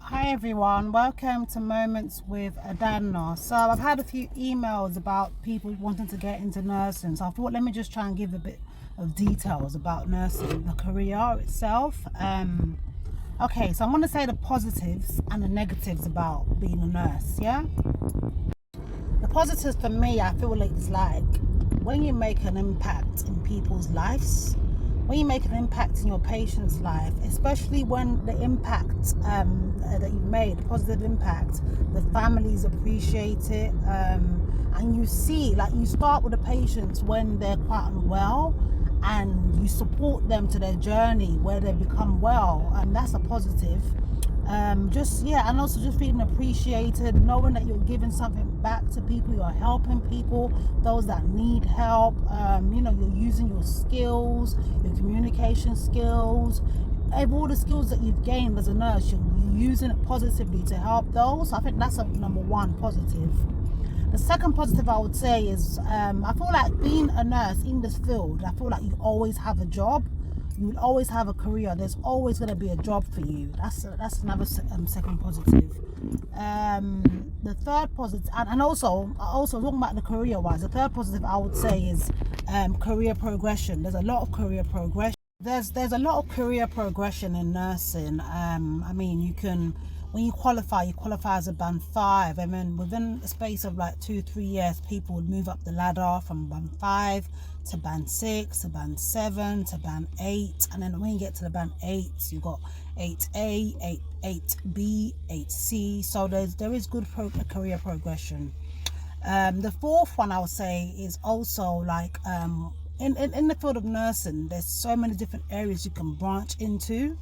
Hi everyone, welcome to Moments with Adana. So I've had a few emails about people wanting to get into nursing, so I thought let me just try and give a bit of details about nursing, the career itself. Okay, so I'm going to say the positives and the negatives about being a nurse. Yeah, the positives for me, I feel like it's like when you make an impact in people's lives, when you make an impact in your patient's life, especially when the impact that you've made, the positive impact, the families appreciate it, and you see, like, you start with the patients when they're quite unwell, and you support them to their journey where they become well, and that's a positive. And also just feeling appreciated, knowing that you're giving something back to people, you're helping people, those that need help. You're using your skills, your communication skills, all the skills that you've gained as a nurse, you're using it positively to help those. I think that's a number one positive. The second positive I would say is I feel like being a nurse in this field, I feel like you always have a job, you will always have a career, there's always going to be a job for you. That's another second positive. The third positive, and also talking about the career wise, the third positive I would say is career progression. There's a lot of career progression. There's a lot of career progression in nursing. I mean, when you qualify as a band 5, and then within the space of like 2-3 years, people would move up the ladder from band 5 to band 6 to band 7 to band 8, and then when you get to the band 8, you've got 8A, 8B, 8C. So there is good career progression. The fourth one I would say is also like in the field of nursing, there's so many different areas you can branch into.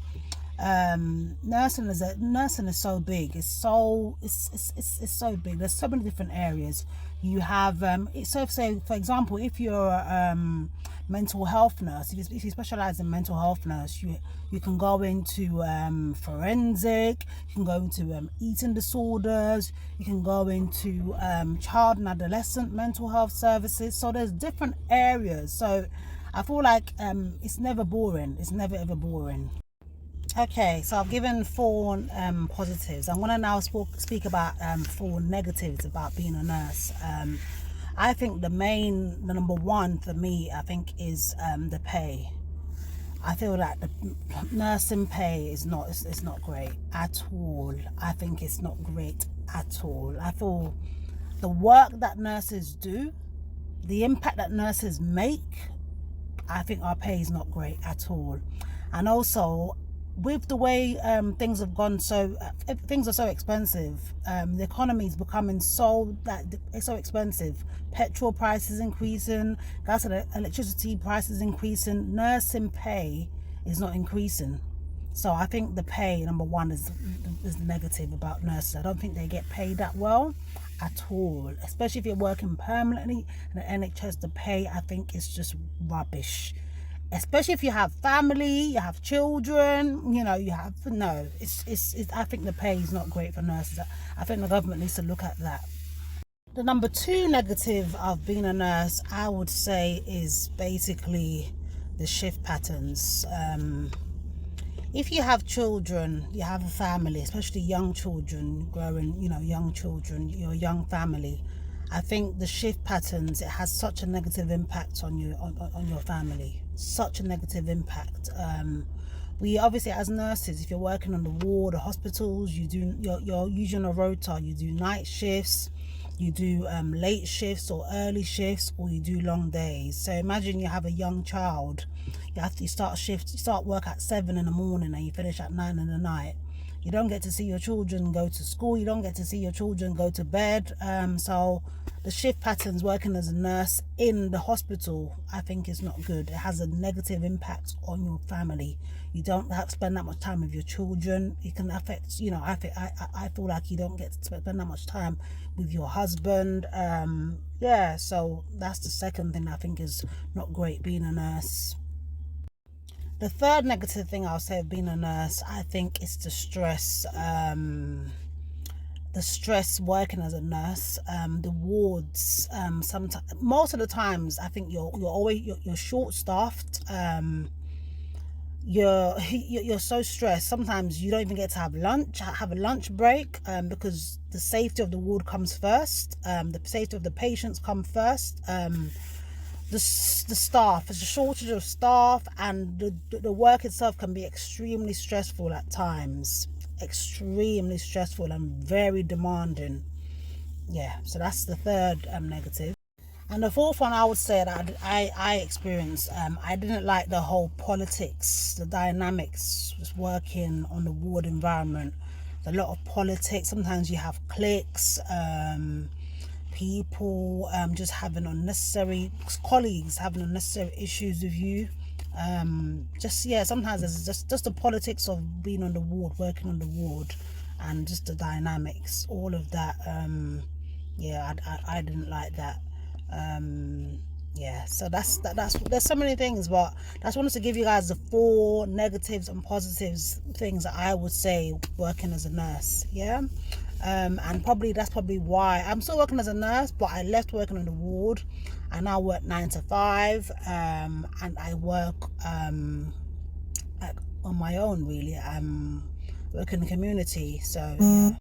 Nursing is so big. It's so big. There's so many different areas. You have so say for example, if you're a mental health nurse, if you specialize in mental health nurse, you can go into forensic, you can go into eating disorders, you can go into child and adolescent mental health services. So there's different areas. So I feel like it's never boring. It's never ever boring. Okay, so I've given 4 positives. I'm going to now speak about 4 negatives about being a nurse. I think the number one for me, I think, is the pay. I feel that the nursing pay is not it's not great at all. I think it's not great at all. I feel the work that nurses do, the impact that nurses make, I think our pay is not great at all. And also, with the way things have gone, things are so expensive. The economy is becoming so expensive. Petrol prices increasing, gas and electricity prices increasing. Nursing pay is not increasing. So I think the pay, number one, is the negative about nurses. I don't think they get paid that well at all, especially if you're working permanently in the NHS. The pay, I think, is just rubbish. Especially if you have family, you have children, I think the pay is not great for nurses. I think the government needs to look at that. The number 2 negative of being a nurse, I would say, is basically the shift patterns. If you have children, you have a family, especially young children, growing, young children, your young family, I think the shift patterns, it has such a negative impact on you, on your family. Such a negative impact. We obviously, as nurses, if you're working on the ward or hospitals, you're using a rota. You do night shifts, you do late shifts or early shifts, or you do long days. So imagine you have a young child. You start work at 7 in the morning and you finish at 9 in the night. You don't get to see your children go to school. You don't get to see your children go to bed. So the shift patterns working as a nurse in the hospital, I think, is not good. It has a negative impact on your family. You don't have to spend that much time with your children. It can affect, I feel like you don't get to spend that much time with your husband. So that's the second thing I think is not great being a nurse. The third negative thing I'll say of being a nurse, I think, is the stress. The stress working as a nurse, the wards. Most of the times, I think you're short staffed. you're so stressed. Sometimes you don't even get to have a lunch break, because the safety of the ward comes first. The safety of the patients come first. The staff, there's a shortage of staff, and the work itself can be extremely stressful at times, extremely stressful and very demanding. Yeah, so that's the third negative. And the fourth one, I would say that I experienced, I didn't like the whole politics, the dynamics, just working on the ward environment. There's a lot of politics. Sometimes you have cliques, people just having unnecessary, colleagues having unnecessary issues with you. Just, yeah, sometimes it's just the politics of being on the ward, working on the ward, and just the dynamics, all of that. Yeah, I didn't like that. Yeah, so that's there's so many things, but I just wanted to give you guys the 4 negatives and positives things that I would say working as a nurse. Yeah. And that's probably why I'm still working as a nurse, but I left working on the ward. I now work 9 to 5, and I work like on my own, really. Work in the community, so yeah.